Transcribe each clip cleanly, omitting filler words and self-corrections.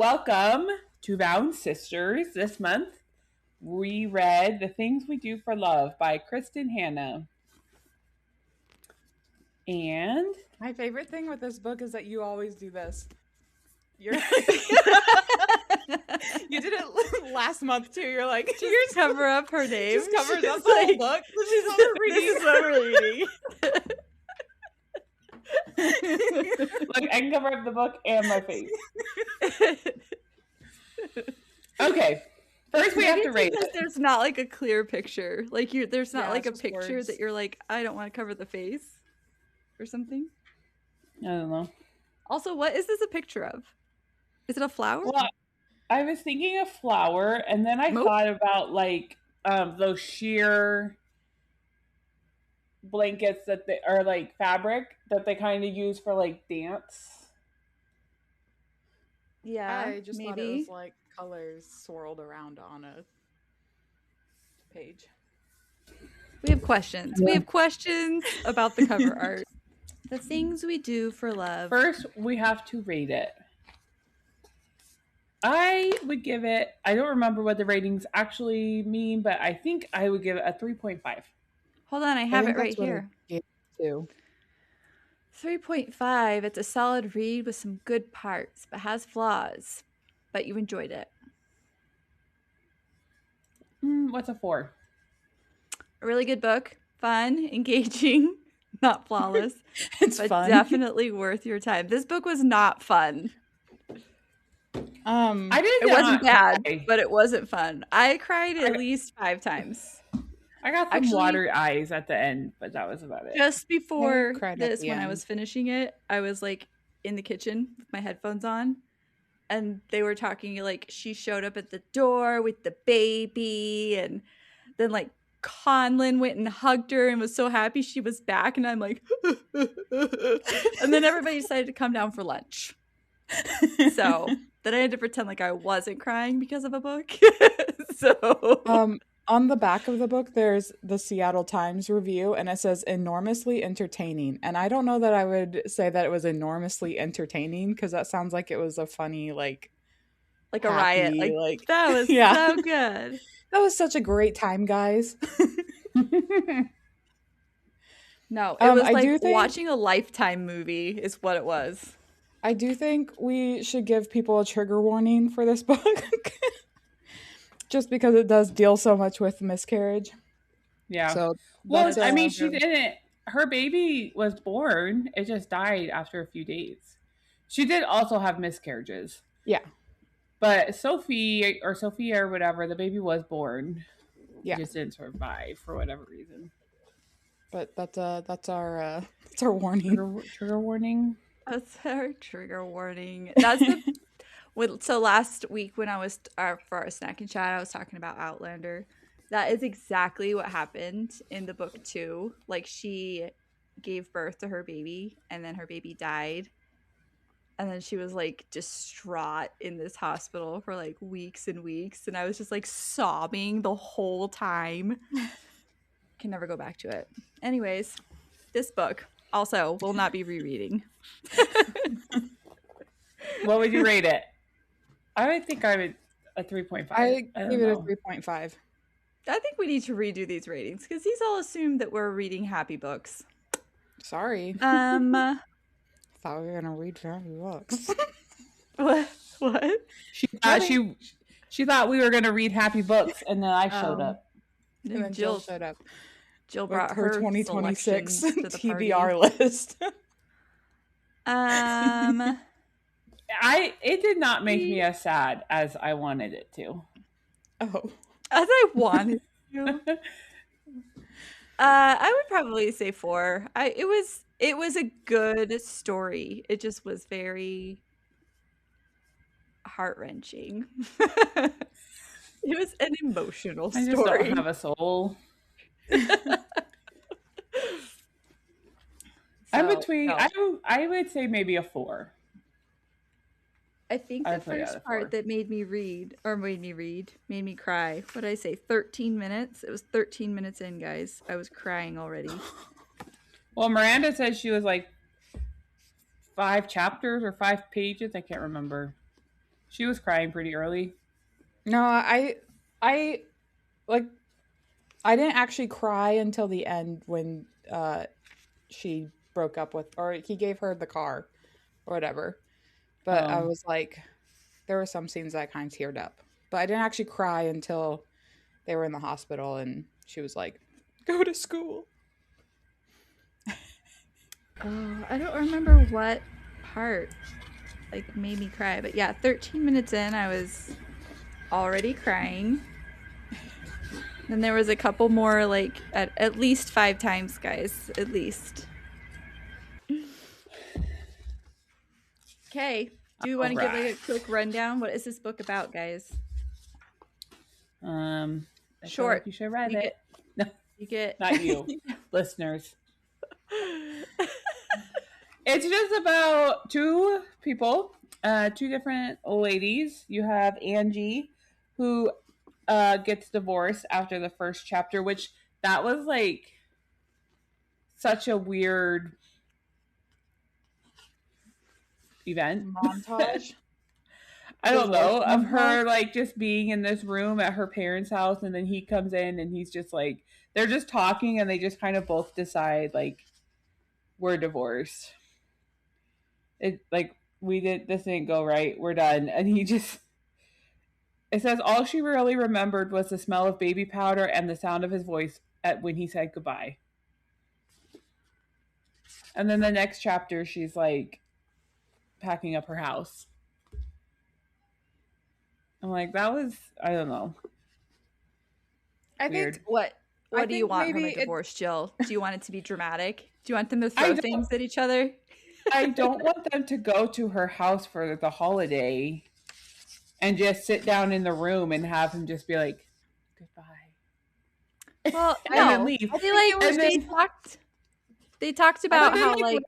welcome to Bound Sisters. This month, we read The Things We Do for Love by Kristin Hannah. And my favorite thing with this book is that you always do this. You did it last month too. You're like, just cover up her name. Just covers up the whole book. She's reading. Look, I can cover up the book and my face. Okay. First, we have to rate it. There's not like a clear picture. Like there's not like a picture words. that you're like, I don't want to cover the face or something. I don't know. Also, what is this a picture of? Is it a flower? Well, I was thinking of flower, and then I thought about like those sheer blankets that they are like fabric that they kind of use for like dance. Yeah, I just thought it was like colors swirled around on a page. We have questions. Yeah. We have questions about the cover art. The things we do for love. First, we have to rate it. I would give it, I don't remember what the ratings actually mean, but I think I would give it a 3.5. Hold on, I have it right here. 3.5. It's a solid read with some good parts, but has flaws. But you enjoyed it. What's a 4? A really good book. Fun, engaging, not flawless. It's but fun. Definitely worth your time. This book was not fun. It wasn't bad, but it wasn't fun. I cried at least 5 times. I got some watery eyes at the end, but that was about it. Just before this, when I was finishing it, I was like in the kitchen with my headphones on, and they were talking like she showed up at the door with the baby, and then like Conlon went and hugged her and was so happy she was back, and I'm like, and then everybody decided to come down for lunch. So then I had to pretend like I wasn't crying because of a book. So on the back of the book, there's the Seattle Times review, and it says enormously entertaining. And I don't know that I would say that it was enormously entertaining, because that sounds like it was a funny, like a riot. Like that was so good. That was such a great time, guys. No, it was like watching a Lifetime movie is what it was. I do think we should give people a trigger warning for this book. Just because it does deal so much with miscarriage. Yeah. So, well, I mean, she didn't. Her baby was born. It just died after a few days. She did also have miscarriages. Yeah. But Sophia or whatever, the baby was born. Yeah. Just didn't survive for whatever reason. But that's our warning. Trigger warning. That's our trigger warning. That's the. So last week when I was for our snack and chat, I was talking about Outlander. That is exactly what happened in the book too. Like she gave birth to her baby, and then her baby died, and then she was like distraught in this hospital for like weeks and weeks, and I was just like sobbing the whole time. Can never go back to it. Anyways, this book also will not be rereading. What would you rate it? I would think I would a 3.5. I give it a 3.5. I think we need to redo these ratings because these all assume that we're reading happy books. Sorry. Thought we were gonna read happy books. What? She thought we were gonna read happy books, and then I showed up. And then Jill showed up. Jill brought her 2026 TBR list. It did not make me as sad as I wanted it to. Oh. As I wanted to. I would probably say 4. It was a good story. It just was very heart-wrenching. It was an emotional story. I just don't have a soul. I'm between. No. I would say maybe a 4. I think the first part that made me cry. What did I say? 13 minutes? It was 13 minutes in, guys. I was crying already. Well, Miranda said she was like 5 chapters or 5 pages. I can't remember. She was crying pretty early. No, I like I didn't actually cry until the end when she broke up with, or he gave her the car or whatever. But I was like, there were some scenes that I kind of teared up. But I didn't actually cry until they were in the hospital and she was like, go to school. Oh, I don't remember what part like made me cry, but yeah, 13 minutes in, I was already crying. Then there was a couple more, like at least 5 times, guys, at least. Okay, do we want to give like a quick rundown? What is this book about, guys? I Short. Like you should read it. You get not you, listeners. It's just about two people, two different ladies. You have Angie, who gets divorced after the first chapter, which that was like such a weird event. Montage. I don't know, of her like just being in this room at her parents' house, and then he comes in and he's just like, they're just talking and they just kind of both decide like, we're divorced. It like, this didn't go right, we're done. And he just, it says all she really remembered was the smell of baby powder and the sound of his voice when he said goodbye. And then the next chapter, she's like packing up her house. I'm like, that was, I don't know. I Weird. think what do you want from a divorce, Jill? Do you want it to be dramatic? Do you want them to throw things at each other? I don't want them to go to her house for the holiday and just sit down in the room and have him just be like, goodbye. Well, and then leave. I feel like they talked about how like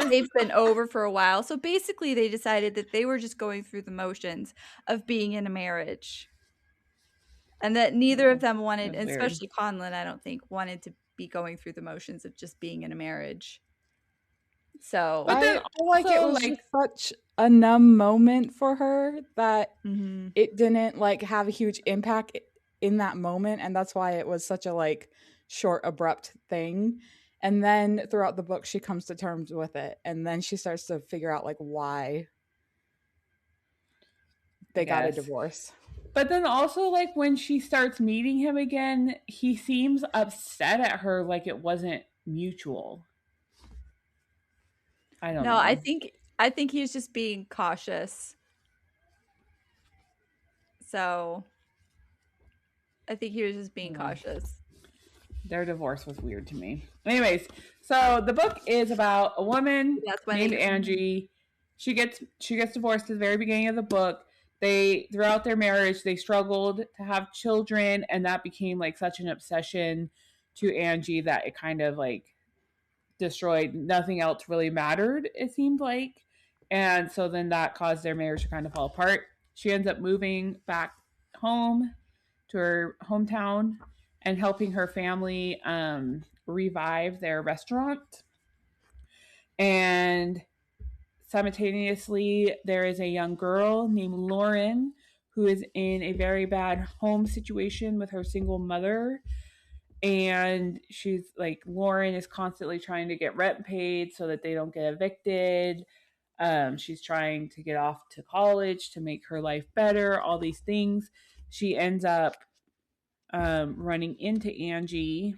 they've been over for a while. So basically they decided that they were just going through the motions of being in a marriage. And that neither of them wanted, especially Conlon, I don't think, wanted to be going through the motions of just being in a marriage. So I feel like it was like such a numb moment for her that it didn't like have a huge impact in that moment, and that's why it was such a like short, abrupt thing. And then throughout the book she comes to terms with it, and then she starts to figure out like why they got a divorce. But then also, like, when she starts meeting him again, he seems upset at her like it wasn't mutual. I don't know. No, I think he was just being cautious. So I think he was just being cautious. Their divorce was weird to me. Anyways, so the book is about a woman named Angie. She gets divorced at the very beginning of the book. Throughout their marriage, they struggled to have children, and that became like such an obsession to Angie that it kind of like destroyed. Nothing else really mattered, it seemed like. And so then that caused their marriage to kind of fall apart. She ends up moving back home to her hometown and helping her family revive their restaurant. And simultaneously, there is a young girl named Lauren who is in a very bad home situation with her single mother. And she's like, Lauren is constantly trying to get rent paid so that they don't get evicted. She's trying to get off to college to make her life better, all these things. She ends up running into Angie.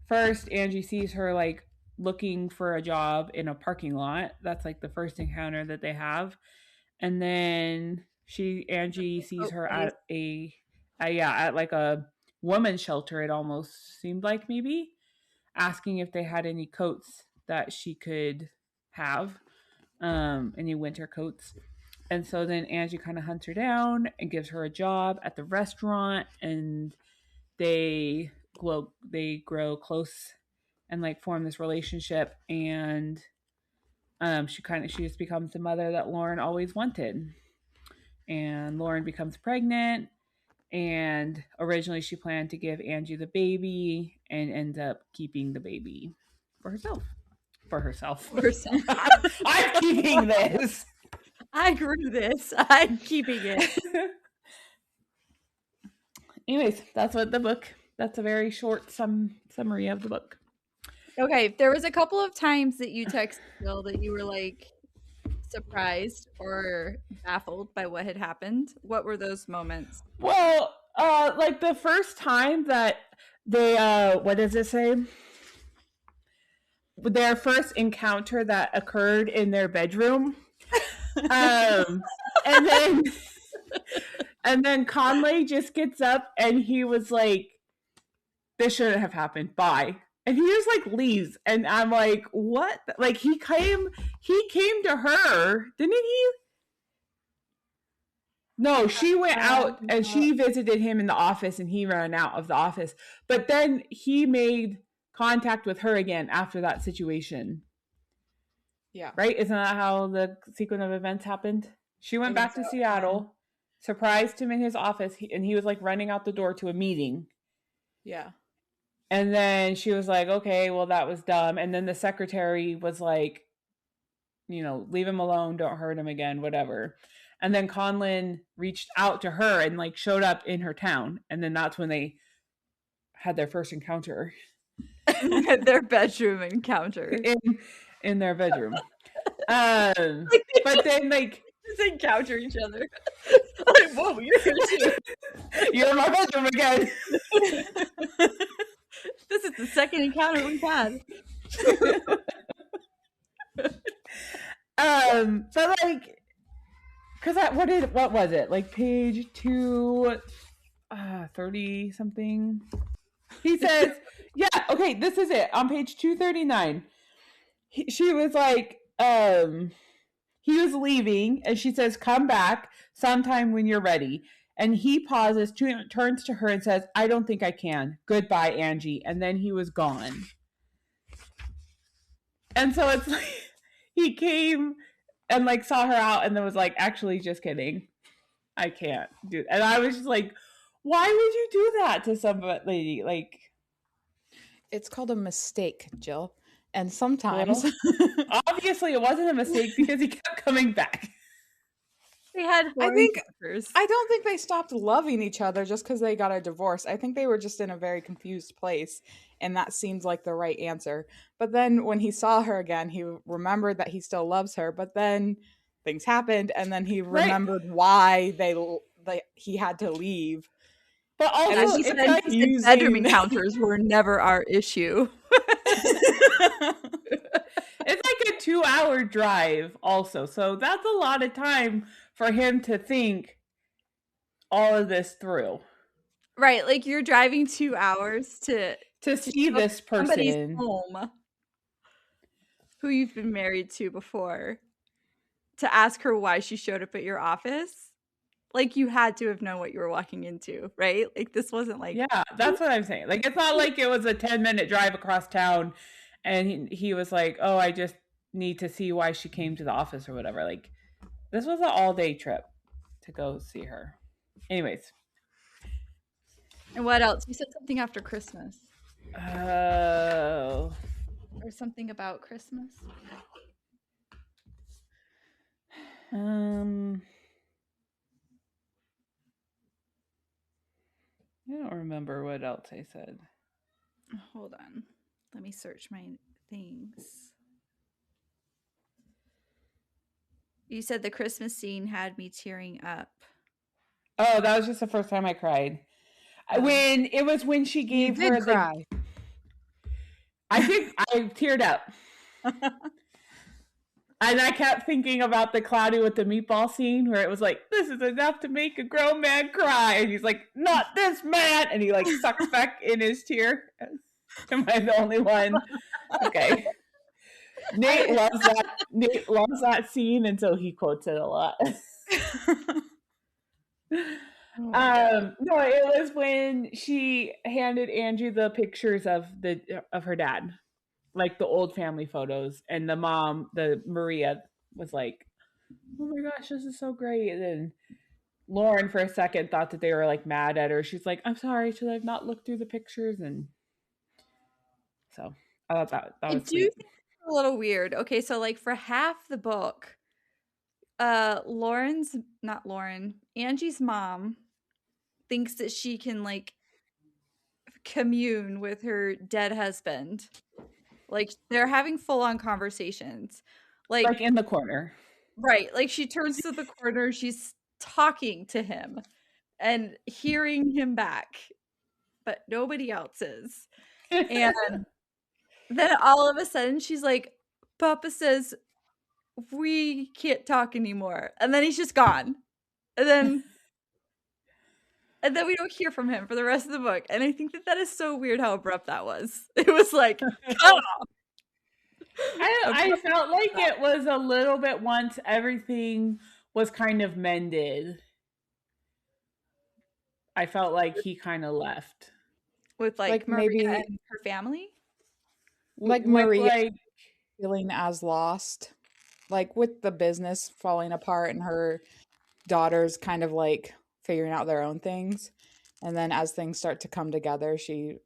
First, Angie sees her like looking for a job in a parking lot. That's like the first encounter that they have. And then Angie sees her at at like a woman's shelter, it almost seemed like, maybe, asking if they had any coats that she could have, any winter coats. And so then Angie kind of hunts her down and gives her a job at the restaurant, and they grow close and like form this relationship. And she just becomes the mother that Lauren always wanted. And Lauren becomes pregnant, and originally she planned to give Angie the baby and ends up keeping the baby for herself. for herself. Herself. I'm keeping this. I grew this. I'm keeping it. Anyways, that's a very short summary of the book. Okay, there was a couple of times that you texted Jill that you were like surprised or baffled by what had happened. What were those moments? Well, like the first time that they what does it say? Their first encounter that occurred in their bedroom. And then Conley just gets up and he was like, this shouldn't have happened. Bye. And he just like leaves. And I'm like, what? Like he came to her, didn't he? No, she went out and she visited him in the office and he ran out of the office. But then he made contact with her again after that situation. Yeah. Right? Isn't that how the sequence of events happened? She went back to Seattle, surprised him in his office, and he was like running out the door to a meeting. Yeah. And then she was like, okay, well, that was dumb. And then the secretary was like, leave him alone. Don't hurt him again, whatever. And then Conlin reached out to her and like showed up in her town. And then that's when they had their first encounter. Their bedroom encounter. In their bedroom. But then like just encounter each other. Like, whoa, you're here too. You're in my bedroom again. This is the second encounter we've had. But like, cause what was it? Like page 30 something. He says, yeah, okay, this is it. On page 239. She was like, he was leaving and she says, come back sometime when you're ready. And he pauses, turns to her and says, I don't think I can. Goodbye, Angie. And then he was gone. And so it's like, he came and like saw her out and then was like, actually, just kidding. I can't do it. And I was just like, why would you do that to somebody? Like, it's called a mistake, Jill. And sometimes obviously it wasn't a mistake because he kept coming back. They had I don't think they stopped loving each other just because they got a divorce. I think they were just in a very confused place, and that seems like the right answer. But then when he saw her again, he remembered that he still loves her, but then things happened, and then he remembered why he had to leave. But also, it's bedroom encounters were never our issue. It's like a 2-hour drive also. So that's a lot of time for him to think all of this through. Right. Like you're driving 2 hours to see this person home who you've been married to before, to ask her why she showed up at your office. Like you had to have known what you were walking into, right? Like this wasn't like... Yeah, that's what I'm saying. Like it's not like it was a 10-minute drive across town and he was like, oh, I just need to see why she came to the office or whatever. Like this was an all-day trip to go see her. Anyways. And what else? You said something after Christmas. Oh. Or something about Christmas. I don't remember what else I said. Hold on. Let me search my things. You said the Christmas scene had me tearing up. Oh, that was just the first time I cried. When she gave her cry. I think I teared up. And I kept thinking about the Cloudy with the Meatball scene where it was like, this is enough to make a grown man cry. And he's like, not this man. And he like sucks back in his tear. Am I the only one? Okay. Nate loves that scene, and so he quotes it a lot. No, it was when she handed Angie the pictures of her dad. Like the old family photos, and the mom, the Maria, was like, oh my gosh, this is so great. And then Lauren for a second thought that they were like mad at her. She's like, I'm sorry, should I have not looked through the pictures? And so I thought that was sweet. a little weird. Okay, so like for half the book, Angie's mom thinks that she can like commune with her dead husband. Like they're having full on conversations. Like in the corner. Right. Like she turns to the corner, she's talking to him and hearing him back, but nobody else is. And then all of a sudden she's like, Papa says, we can't talk anymore. And then he's just gone. And then we don't hear from him for the rest of the book. And I think that is so weird how abrupt that was. It was like, cut off. I felt like it was a little bit once everything was kind of mended. I felt like he kind of left. With like Maria maybe and her family? Like Maria feeling as lost. Like with the business falling apart and her daughters kind of like figuring out their own things. And then as things start to come together, she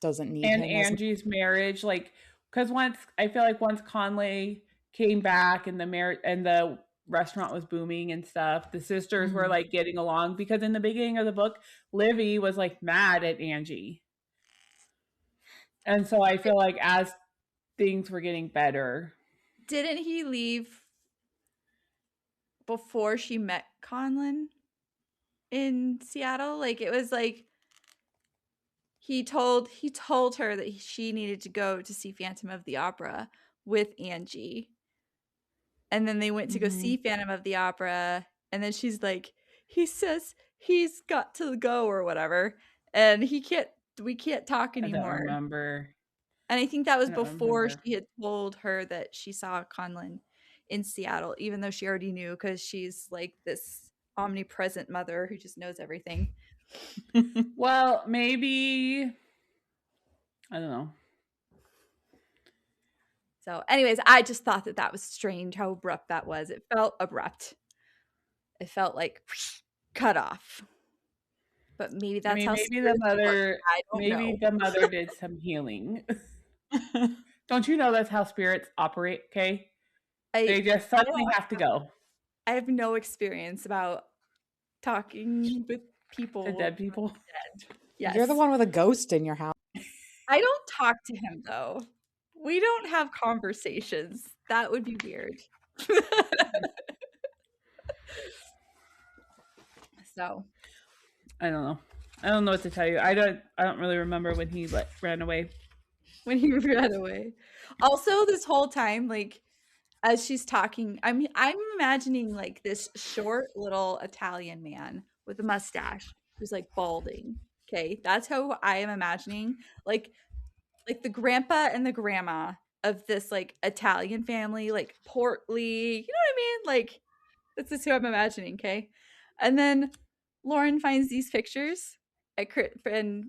doesn't need him. And Angie's marriage, like, because I feel like once Conley came back and the restaurant was booming and stuff, the sisters were like getting along, because in the beginning of the book, Livy was like mad at Angie. And so I feel like as things were getting better. Didn't he leave before she met Conlon in Seattle? Like it was like he told her that she needed to go to see Phantom of the Opera with Angie. And then they went to go see Phantom of the Opera, and then she's like, he says he's got to go or whatever, and we can't talk anymore. I don't remember. And I think that was before she had told her that she saw Conlon in Seattle, even though she already knew, because she's like this omnipresent mother who just knows everything. Well, maybe, I don't know. So anyways, I just thought that was strange how abrupt that was. It felt abrupt. It felt like cut off. But maybe that's how maybe the mother did some healing. Don't you know that's how spirits operate, okay? They just suddenly have to go. I have no experience about talking with people. The dead people? Dead. Yes. You're the one with a ghost in your house. I don't talk to him, though. We don't have conversations. That would be weird. So. I don't know. I don't know what to tell you. I don't really remember when he ran away. When he ran away. Also, this whole time, like, as she's talking, I'm imagining like this short little Italian man with a mustache who's like balding. Okay, that's how I am imagining like the grandpa and the grandma of this like Italian family, like portly. You know what I mean? Like that's just who I'm imagining. Okay, and then Lauren finds these pictures at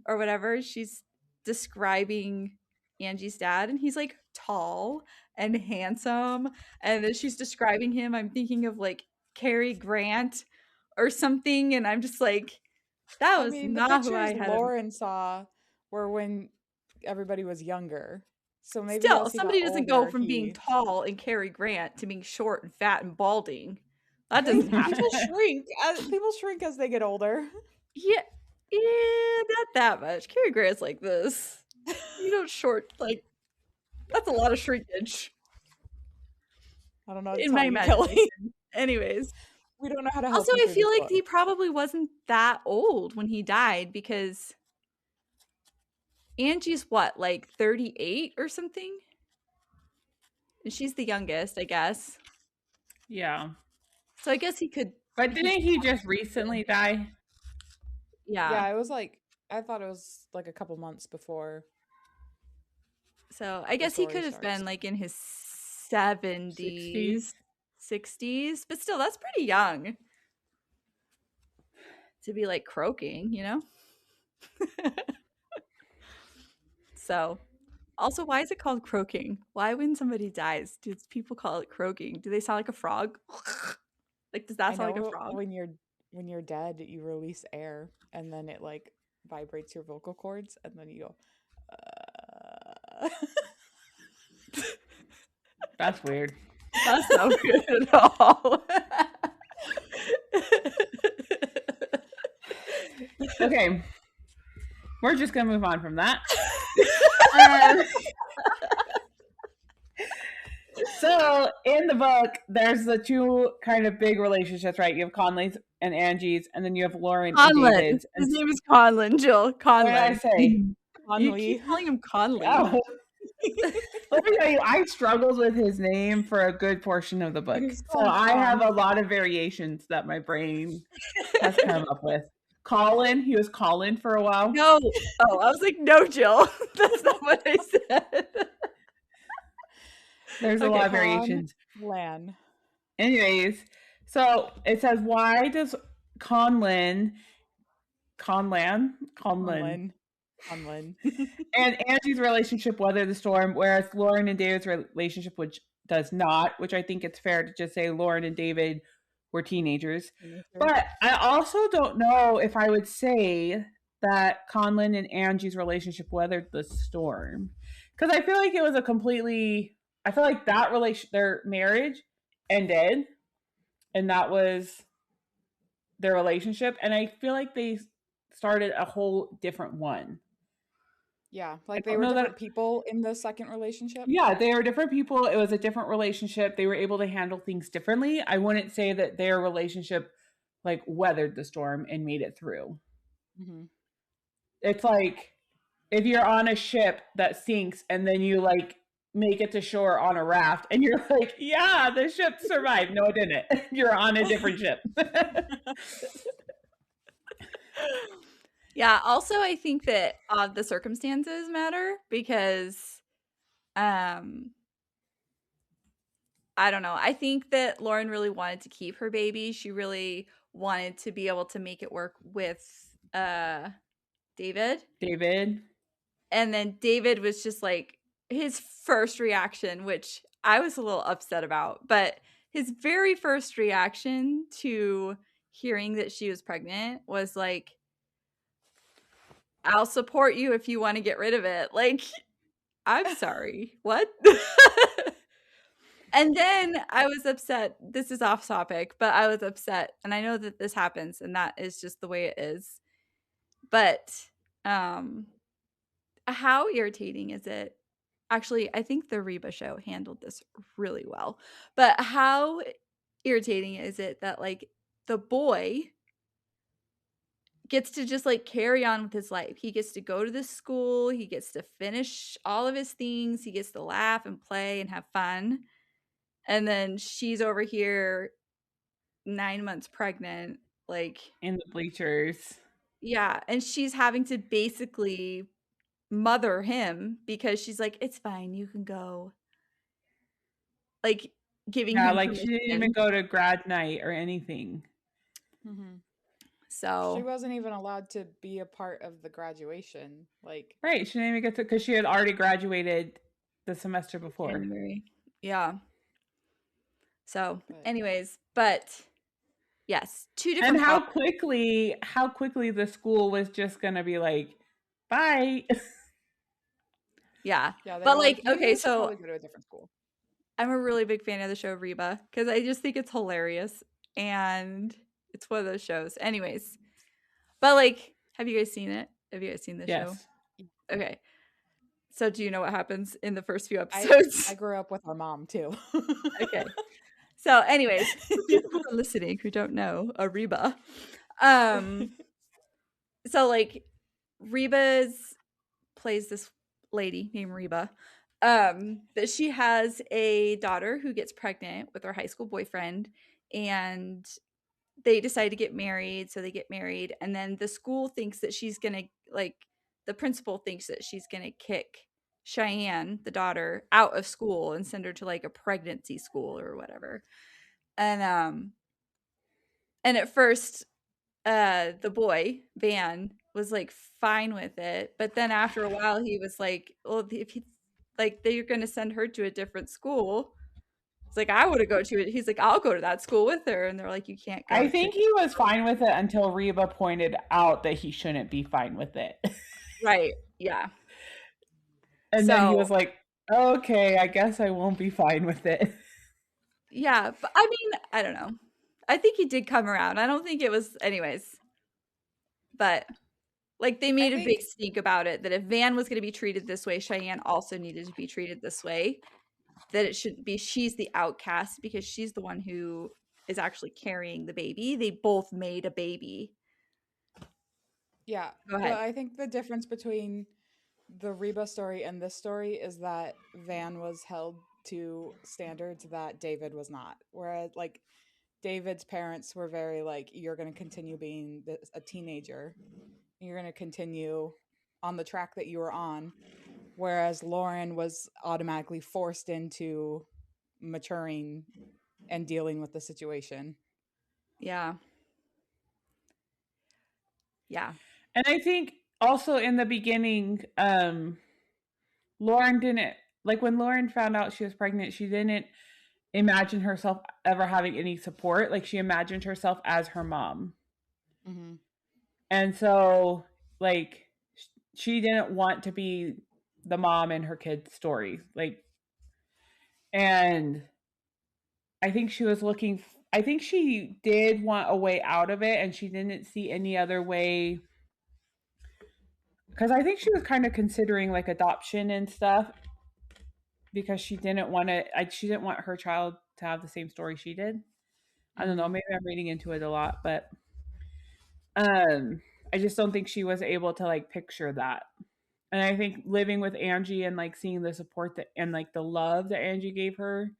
or whatever. She's describing Angie's dad, and he's like tall and handsome, and then she's describing him. I'm thinking of like Cary Grant or something, and I'm just like, that was not who I had. Lauren saw were when everybody was younger. So maybe still somebody doesn't go from being tall and Cary Grant to being short and fat and balding. That doesn't happen. People shrink as they get older. Yeah, not that much. Cary Grant's like this. You don't short like that's a lot of shrinkage. I don't know. In my imagination. Anyways, we don't know how to help. Also, I feel like he probably wasn't that old when he died, because Angie's what, like 38 or something? And she's the youngest, I guess. Yeah. So I guess he could. But didn't he just recently die? Yeah. Yeah, it was like, I thought it was like a couple months before. So I guess he could have been like in his 70s, 60s, but still, that's pretty young to be like croaking, you know? So, also, why is it called croaking? Why, when somebody dies, do people call it croaking? Do they sound like a frog? Like, does that sound like a frog? When you're dead, you release air, and then it like vibrates your vocal cords, and then you go. That's weird. That's not good at all. Okay. We're just going to move on from that. So in the book, there's the two kind of big relationships, right? You have Conley's and Angie's, and then you have Lauren and David's. His name is Conlon, Jill. Conlon. What did I say? Conley. You keep calling him Conley. Oh. Let me tell you, I struggled with his name for a good portion of the book. So I have a lot of variations that my brain has come up with. Colin, he was Colin for a while. No. Oh, I was like, no, Jill. That's not what I said. There's a lot of variations. Lan. Anyways, so it says, why does Conlin and Angie's relationship weather the storm, whereas Lauren and David's relationship, which does not, which I think it's fair to just say Lauren and David were teenagers. But I also don't know if I would say that Conlin and Angie's relationship weathered the storm. Because I feel like it was I feel like that their marriage ended, and that was their relationship. And I feel like they started a whole different one. Yeah, like they were different people in the second relationship. Yeah, they were different people. It was a different relationship. They were able to handle things differently. I wouldn't say that their relationship like weathered the storm and made it through. Mm-hmm. It's like if you're on a ship that sinks and then you like make it to shore on a raft and you're like, yeah, the ship survived. No, it didn't. You're on a different ship. Yeah, also I think that the circumstances matter because I don't know. I think that Lauren really wanted to keep her baby. She really wanted to be able to make it work with David. And then David was just like his first reaction, which I was a little upset about, but his very first reaction to hearing that she was pregnant was like, I'll support you if you want to get rid of it. Like, I'm sorry. What? And then I was upset. This is off topic, but I was upset. And I know that this happens and that is just the way it is. But how irritating is it? Actually, I think the Reba show handled this really well. But how irritating is it that like the boy gets to just like carry on with his life. He gets to go to this school. He gets to finish all of his things. He gets to laugh and play and have fun. And then she's over here 9 months pregnant, like in the bleachers. Yeah. And she's having to basically mother him because she's like, it's fine. You can go. Like giving him like permission. She didn't even go to grad night or anything. Mm-hmm. So she wasn't even allowed to be a part of the graduation. Like, right. She didn't even get to, because she had already graduated the semester before. January. Yeah. So anyways, but yes, two different. And how quickly the school was just going to be like, bye. Yeah. But like, okay, so go to a different school. I'm a really big fan of the show Reba because I just think it's hilarious and it's one of those shows. Anyways, but like, have you guys seen it? Have you guys seen this show? Okay. So do you know what happens in the first few episodes? I grew up with our mom too. Okay. So anyways, people who are listening who don't know a Reba. So like Reba's plays this lady named Reba. That she has a daughter who gets pregnant with her high school boyfriend and they decide to get married. So they get married and then the school thinks that she's going to like the principal thinks that she's going to kick Cheyenne, the daughter, out of school and send her to like a pregnancy school or whatever. And at first the boy, Van, was like fine with it, but then after a while he was like, well, if he like they're going to send her to a different school. It's like, I would have go to it. He's like, I'll go to that school with her. And they're like, you can't go. I think he was fine with it until Reba pointed out that he shouldn't be fine with it. Right. Yeah. And then he was like, Okay, I guess I won't be fine with it. Yeah, but I mean, I don't know. I think he did come around. I don't think it was anyways. But like they I made a big think, stink about it that if Van was going to be treated this way, Cheyenne also needed to be treated this way. That it shouldn't be she's the outcast because she's the one who is actually carrying the baby. They both made a baby. yeah, Go but ahead. I think the difference between the Reba story and this story is that Van was held to standards that David was not. Whereas, like, David's parents were very like, you're going to continue being a teenager. You're going to continue on the track that you were on. Whereas Lauren was automatically forced into maturing and dealing with the situation. Yeah. Yeah. And I think also in the beginning, Lauren didn't, like when Lauren found out she was pregnant, she didn't imagine herself ever having any support. Like she imagined herself as her mom. Mm-hmm. And so, like, she didn't want to be the mom in her kid's story. Like, and I think she was looking, I think she did want a way out of it and she didn't see any other way. Because I think she was kind of considering like adoption and stuff because she didn't want to, she didn't want her child to have the same story she did. I don't know, Mm-hmm. maybe I'm reading into it a lot, but um I just don't think she was able to like picture that. And I think living with Angie and like seeing the support that and like the love that Angie gave her,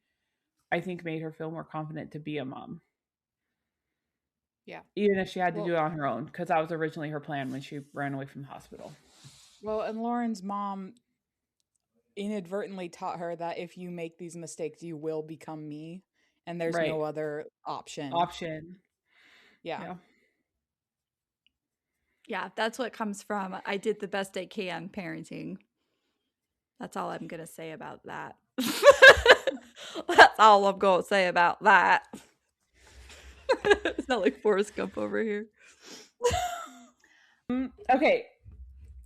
I think made her feel more confident to be a mom. Yeah. Even if she had to do Well, it on her own, because that was originally her plan when she ran away from the hospital. and Lauren's mom inadvertently taught her that if you make these mistakes, you will become me, and there's Right. no other option. Option. Yeah. Yeah. Yeah, that's what comes from I did the best I can parenting. That's all I'm going to say about that. That's all I'm going to say about that. It's not like Forrest Gump over here. Okay.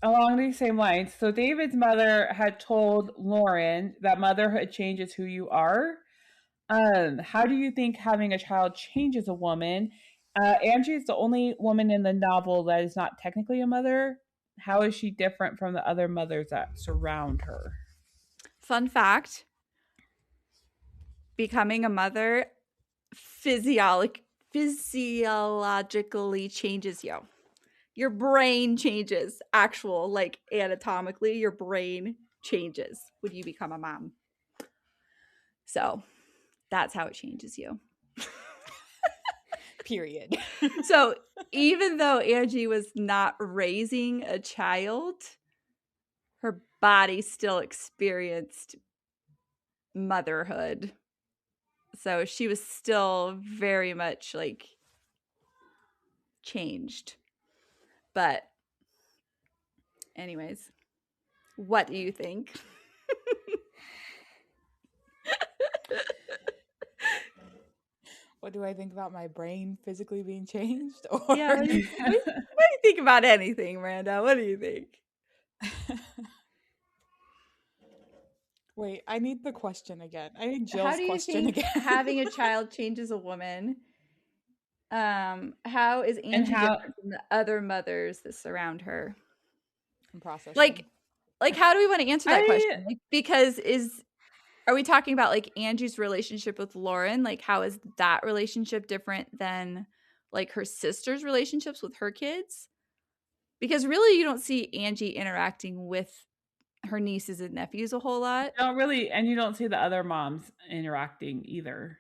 Along these same lines, so David's mother had told Lauren that motherhood changes who you are. How do you think having a child changes a woman? Angie is the only woman in the novel that is not technically a mother. How is she different from the other mothers that surround her? Fun fact, becoming a mother physiologically changes you. Your brain changes, actual, like anatomically, your brain changes when you become a mom. So that's how it changes you. Period. So even though Angie was not raising a child, her body still experienced motherhood. So she was still very much like changed. But anyways, what do you think? What do I think about my brain physically being changed? Yeah, what do you think about anything, Miranda? What do you think? Wait, I need the question again. I need How Jill's do you question think again. having a child changes a woman? How is And Angie how different from the other mothers that surround her? I'm processing. Like how do we want to answer that I question? Like because are we talking about like Angie's relationship with Lauren? Like how is that relationship different than like her sister's relationships with her kids? Because really you don't see Angie interacting with her nieces and nephews a whole lot. don't really, and you don't see the other moms interacting either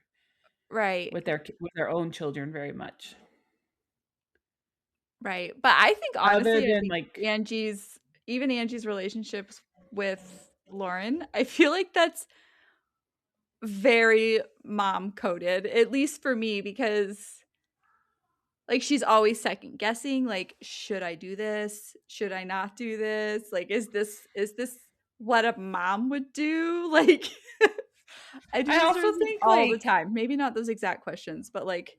Right. with their own children very much, Right. But I think other honestly, I than think like Angie's relationships with Lauren, I feel like that's very mom coded, at least for me, because like she's always second guessing, like, should I do this? Should I not do this? Like, is this what a mom would do? Like I do I this sort also of thing think all the like time. Maybe not those exact questions, but like,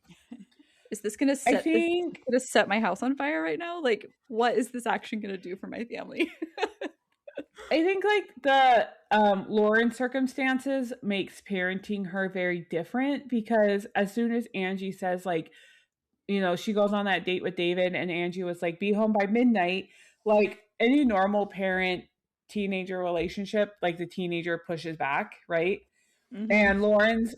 is this gonna I is this think gonna set my house on fire right now? Like, what is this action gonna do for my family? I think like the Lauren circumstances makes parenting her very different because as soon as Angie says like, you know, she goes on that date with David and Angie was like, be home by midnight, like any normal parent teenager relationship, like the teenager pushes back, right? Mm-hmm. And Lauren's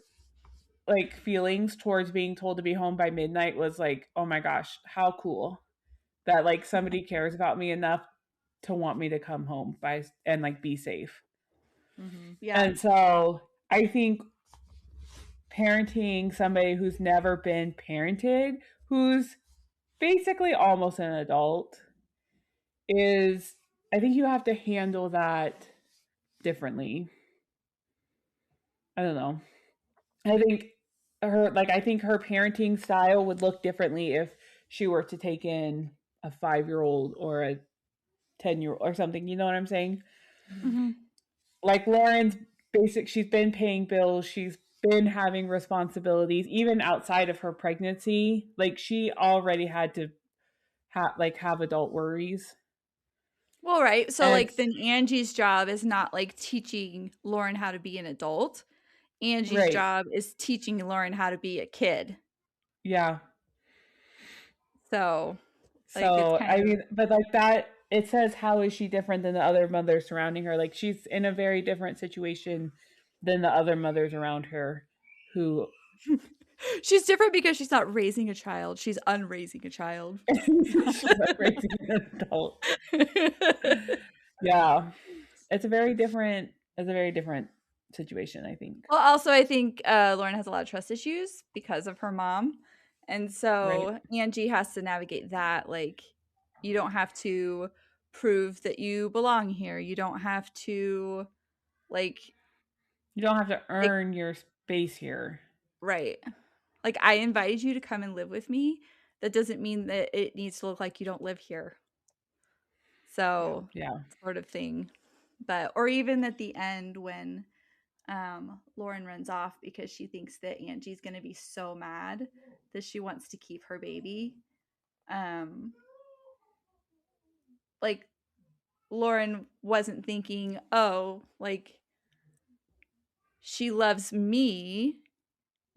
like feelings towards being told to be home by midnight was like, oh my gosh, how cool that like somebody cares about me enough to want me to come home by and like be safe. Mm-hmm. Yeah. And so I think parenting somebody who's never been parented, who's basically almost an adult, is I think you have to handle that differently. I don't know. I think I think her parenting style would look differently if she were to take in a 5-year-old or a 10-year-old or something, you know what I'm saying? Mm-hmm. Like Lauren's she's been paying bills, she's been having responsibilities even outside of her pregnancy. Like she already had to have adult worries. Well, right. So, And like, then Angie's job is not like teaching Lauren how to be an adult. Angie's right. job is teaching Lauren how to be a kid. Yeah. So, like, it's So, kind I of mean, but like that it says how is she different than the other mothers surrounding her? Like she's in a very different situation than the other mothers around her who she's different because she's not raising a child. She's unraising a child. she's not raising an adult. Yeah. It's a very different situation, I think. Well, also, I think Lauren has a lot of trust issues because of her mom. And Right. so Angie has to navigate that. Like, you don't have to prove that you belong here. You don't have to, like, You don't have to like, earn your space here. right. Like, I invited you to come and live with me. That doesn't mean that it needs to look like you don't live here. So, Yeah. sort of thing. But, or even at the end when Lauren runs off because she thinks that Angie's going to be so mad that she wants to keep her baby. Like, Lauren wasn't thinking, oh, like, she loves me.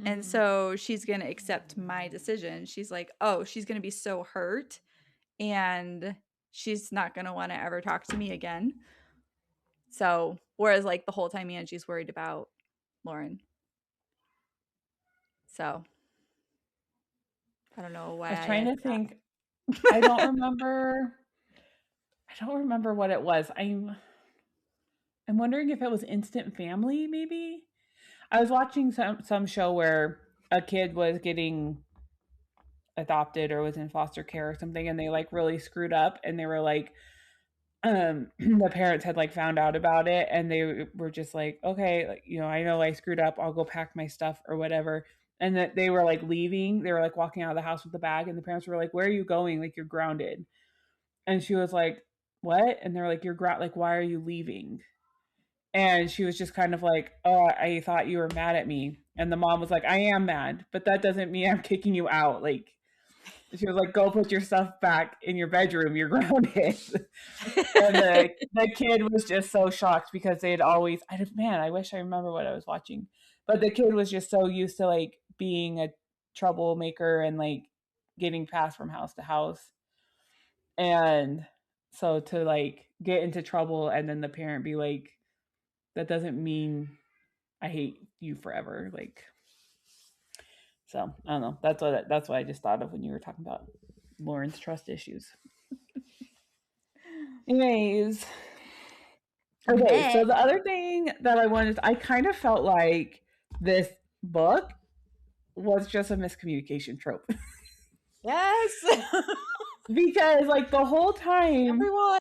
And so she's going to accept my decision. She's like, oh, she's going to be so hurt and she's not going to want to ever talk to me again. So, whereas, like, the whole time Angie's worried about Lauren. So, I don't know why I was I trying added to that. think. I don't remember what it was. I'm wondering if it was Instant Family maybe. I was watching some show where a kid was getting adopted or was in foster care or something and they like really screwed up and they were like the parents had like found out about it and they were just like okay like, you know, I know I screwed up, I'll go pack my stuff or whatever, and that they were like leaving, they were like walking out of the house with the bag and the parents were like where are you going, like you're grounded, and she was like what, and they're like you're like why are you leaving, and she was just kind of like oh I thought you were mad at me, and the mom was like I am mad but that doesn't mean I'm kicking you out, like she was like, "Go put your stuff back in your bedroom. You're grounded." And the kid was just so shocked because they had always. Man, I wish I remember what I was watching, but the kid was just so used to like being a troublemaker and like getting passed from house to house, and so to like get into trouble and then the parent be like, "That doesn't mean I hate you forever." Like, so I don't know. That's what I just thought of when you were talking about Lauren's trust issues. Anyways, okay, so the other thing that I kind of felt like this book was just a miscommunication trope. Yes. Because like the whole time Everyone.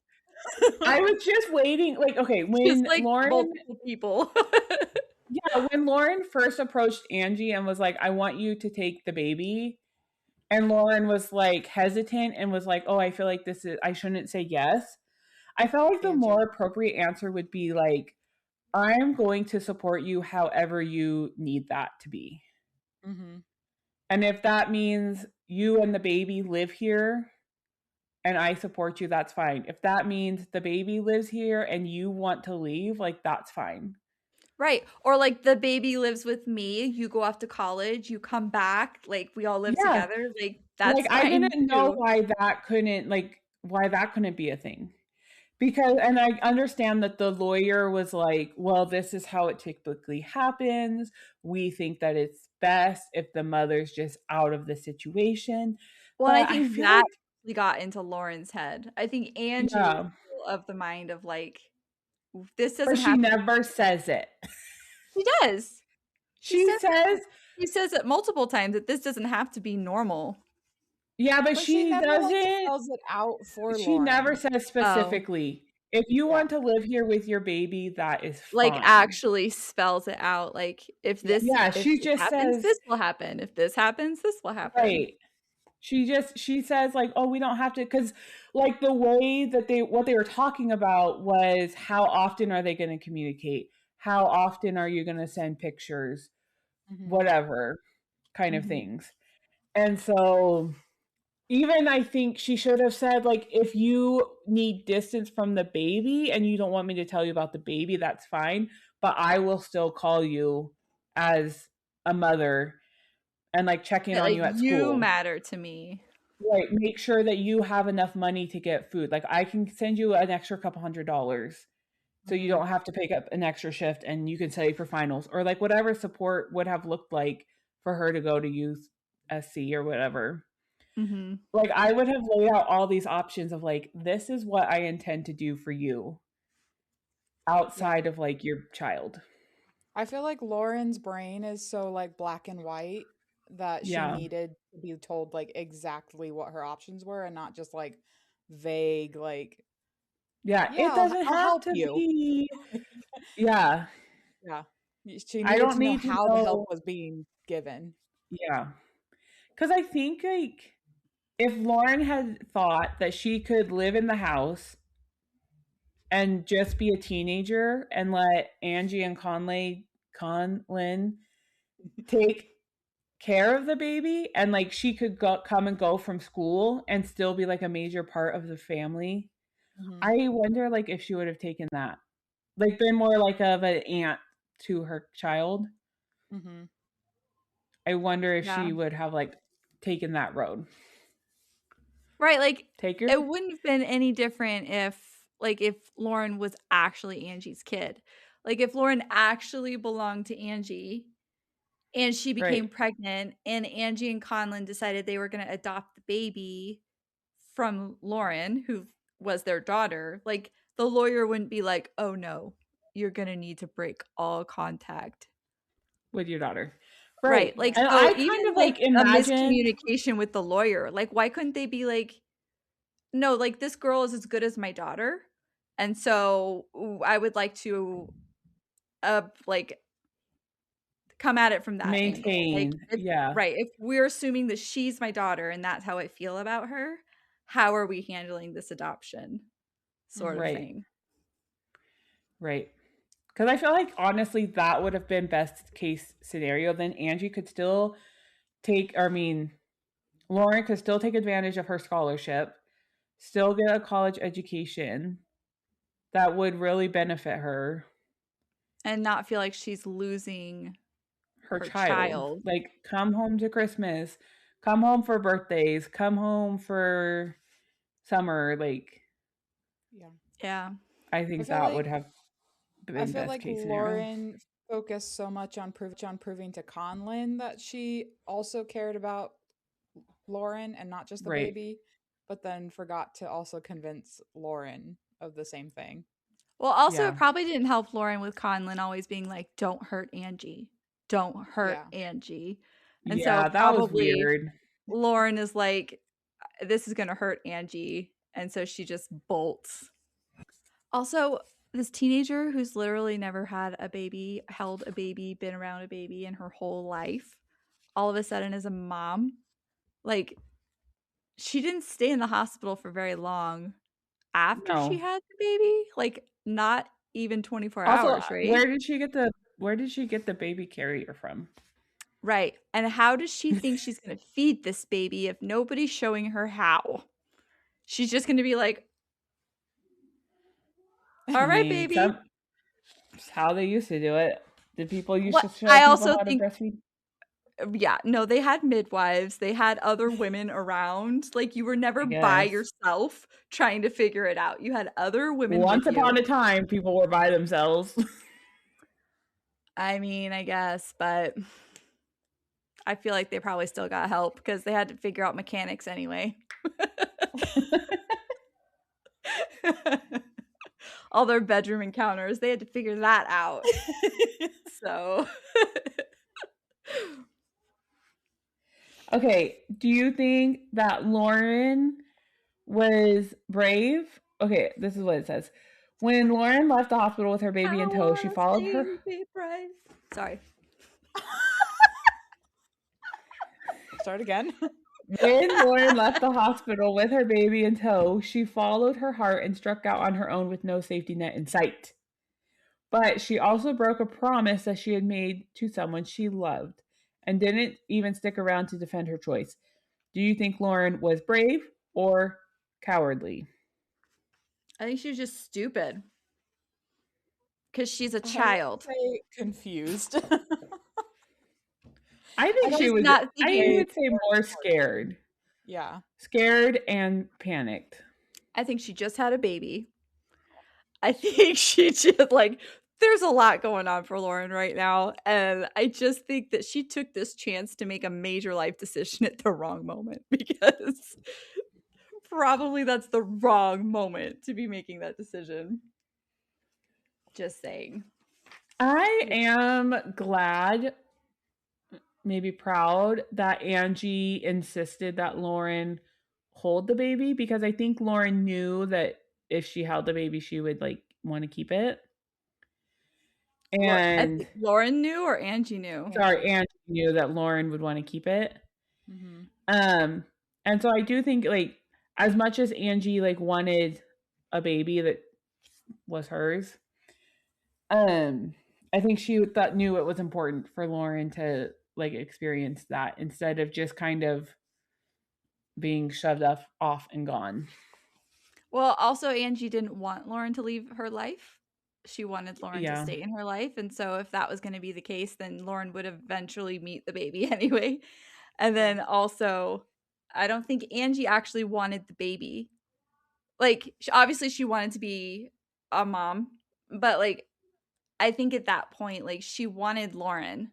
I was just waiting, like, okay, Just when like Lauren, multiple people. yeah, when Lauren first approached Angie and was like, I want you to take the baby, and Lauren was like hesitant and was like, oh, I feel like I shouldn't say yes. I felt like the Angie. more appropriate answer would be like, I'm going to support you however you need that to be. Mm-hmm. And if that means you and the baby live here, and I support you, that's fine. If that means the baby lives here and you want to leave, like that's fine. Right. Or like the baby lives with me, you go off to college, you come back, like we all live Yeah. together, like Like that's I fine didn't know too. why that couldn't be a thing. Because and I understand that the lawyer was like, well, this is how it typically happens. We think that it's best if the mother's just out of the situation. Well, and I But I think feel that like really got into Lauren's head. I think Angie is yeah, still of the mind of like, this but doesn't she have to be. never says it. She does. She She says says, she says it multiple times that this doesn't have to be normal. yeah, but But she she never like doesn't. spells it out for She never Lauren. says Oh, specifically, if you Yeah. want to live here with your baby, that is like fine. actually spells it out. Like Yeah. Yeah, if she this just happens, says, this will happen. If this happens, this will happen. right. She says like, oh, we don't have to, because like the way that what they were talking about was how often are they going to communicate? How often are you going to send pictures? Mm-hmm. Whatever kind of Mhm. things. And so even I think she should have said like, if you need distance from the baby and you don't want me to tell you about the baby, that's fine, but I will still call you as a mother and like check in That on like you at you school. matter to me. Right, make sure that you have enough money to get food. Like I can send you an extra couple $100 so you Mm-hmm. don't have to pick up an extra shift and you can study for finals or like whatever support would have looked like for her to go to USC or whatever. Mhm. Like I would have laid out all these options of like, this is what I intend to do for you Yeah. outside of like your child. I feel like Lauren's brain is so like black and white that she Yeah. needed to be told like exactly what her options were and not just like vague like, Yeah. yeah, It doesn't I'll have help to you. be. Yeah. Yeah. She I needed don't to know need to how the help know. was being given. Yeah. Because I think like if Lauren had thought that she could live in the house and just be a teenager and let Angie and Conlin take care of the baby and like she could come and go from school and still be like a major part of the family. Mm-hmm. I wonder like if she would have taken that. Like been more like of an aunt to her child. Mm-hmm. I wonder if Yeah. she would have like taken that road. Right, like Take your it wouldn't have been any different if Lauren was actually Angie's kid. Like if Lauren actually belonged to Angie and she right. became pregnant and Angie and Conlon decided they were going to adopt the baby from Lauren, who was their daughter, like the lawyer wouldn't be like, "Oh no, you're going to need to break all contact." With your daughter. Right. Right. Like Yeah. And so I kind even of like like a imagine miscommunication with the lawyer, like why couldn't they be like, "No, like this girl is as good as my daughter." And so I would like to like come at it from that angle. Like maintain. if Yeah. right, if we're assuming that she's my daughter and that's how I feel about her, how are we handling this adoption sort of Mm-hmm. Right. thing? Right. Because I feel like honestly that would have been best case scenario. Then Angie could still Lauren could still take advantage of her scholarship, still get a college education that would really benefit her, And not feel like she's losing her her child. child. Like come home to Christmas, come home for birthdays, come home for summer. Like Yeah. Yeah. I I think feel that like would have I been feel best like case scenario. Lauren focused so much on proving to Conlin that she also cared about Lauren and not just the Right. baby, but then forgot to also convince Lauren of the same thing. Well, also it Yeah. probably didn't help Lauren with Conlon always being like, "Don't hurt Angie. Don't hurt Yeah. Angie." And so Yeah, that was probably weird. Lauren is like, "This is going to hurt Angie." And so she just bolts. Also, this teenager who's literally never had a baby, held a baby, been around a baby in her whole life, all of a sudden is a mom. Like, she didn't stay in the hospital for very long after she No. had the baby. Like, not even 24 Also, hours, right? where did she get the baby carrier from? Right. And how does she think she's going to feed this baby if nobody's showing her how? she's just going to be like, all right, baby. It's how they used to do it. Did people used What to show I people also how to think, breastfeed? yeah, no, they had midwives. They had other women around. Like, you were never I by guess. yourself trying to figure it out. You had other women Once with upon you. a time, people were by themselves. I mean, I guess, but I feel like they probably still got help because they had to figure out mechanics anyway. All their bedroom encounters, they had to figure that out. So, Okay, do you think that Lauren was brave? Okay, this is what it says. When Lauren left the hospital with her baby in tow, she followed her. Sorry. Start again. When Lauren left the hospital with her baby in tow, she followed her heart and struck out on her own with no safety net in sight. But she also broke a promise that she had made to someone she loved and didn't even stick around to defend her choice. Do you think Lauren was brave or cowardly? I think she was just stupid because she's a I would child. say confused. I think she She's was, not I thinking. would say more scared. Yeah. Scared and panicked. I think she just had a baby. I think she just like there's a lot going on for Lauren right now, and I just think that she took this chance to make a major life decision at the wrong moment because probably that's the wrong moment to be making that decision. Just saying. I am glad, maybe proud, that Angie insisted that Lauren hold the baby because I think Lauren knew that if she held the baby, she would like want to keep it. I And think Lauren knew or Angie knew. sorry, Angie knew that Lauren would want to keep it. Mm-hmm. And so I do think like as much as Angie like wanted a baby that was hers, I think she knew it was important for Lauren to like experience that instead of just kind of being shoved off and gone. Well, also Angie didn't want Lauren to leave her life. She wanted Lauren to Yeah. stay in her life, and so if that was going to be the case, then Lauren would eventually meet the baby anyway. And then also, I don't think Angie actually wanted the baby. Like, obviously she wanted to be a mom, but like I think at that point like she wanted Lauren.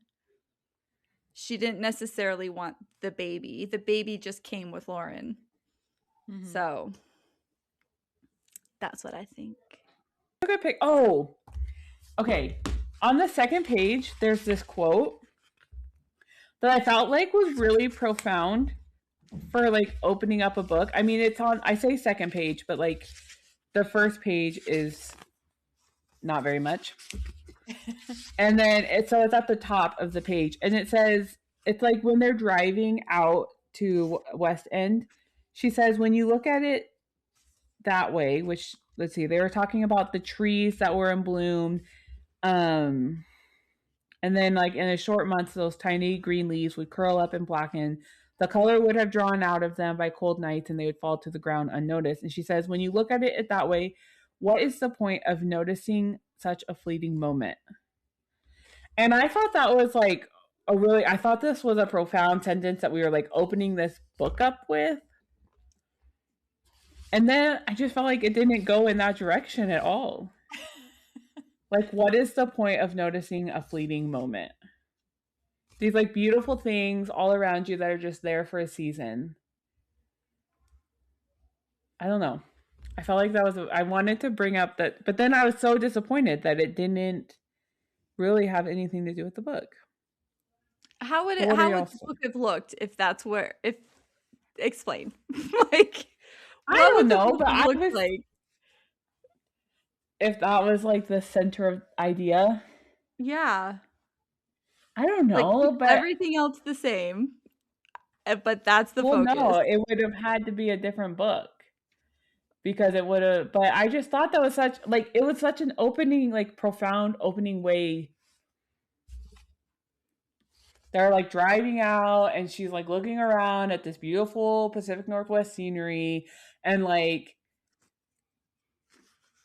She didn't necessarily want the baby. The baby just came with Lauren. Mm-hmm. So that's what I think. Okay, pick. Oh, okay. On the second page, there's this quote that I felt like was really profound for like opening up a book. I mean, it's on, I say second page, but like the first page is not very much. And then it's at the top of the page and it says, it's like when they're driving out to West End, she says, when you look at it that way, which let's see, they were talking about the trees that were in bloom. And then like in a short month, those tiny green leaves would curl up and blacken. The color would have drawn out of them by cold nights and they would fall to the ground unnoticed. And she says, when you look at it that way, what is the point of noticing such a fleeting moment? And I thought that was like I thought this was a profound sentence that we were like opening this book up with. And then I just felt like it didn't go in that direction at all. Like, what is the point of noticing a fleeting moment? These like beautiful things all around you that are just there for a season. I don't know. I felt like that was, I wanted to bring up that, but then I was so disappointed that it didn't really have anything to do with the book. How would But what are the y'all book have looked if that's where if explain. Like I what don't would the know, book but have I looked was like? if that was like the center of idea. Yeah. I don't Like know, keep but everything else the same, but that's the well, focus. no, it would have had to be a different book because it would have. But I just thought that was such like it was such an opening, like profound opening way they're like driving out and she's like looking around at this beautiful Pacific Northwest scenery and like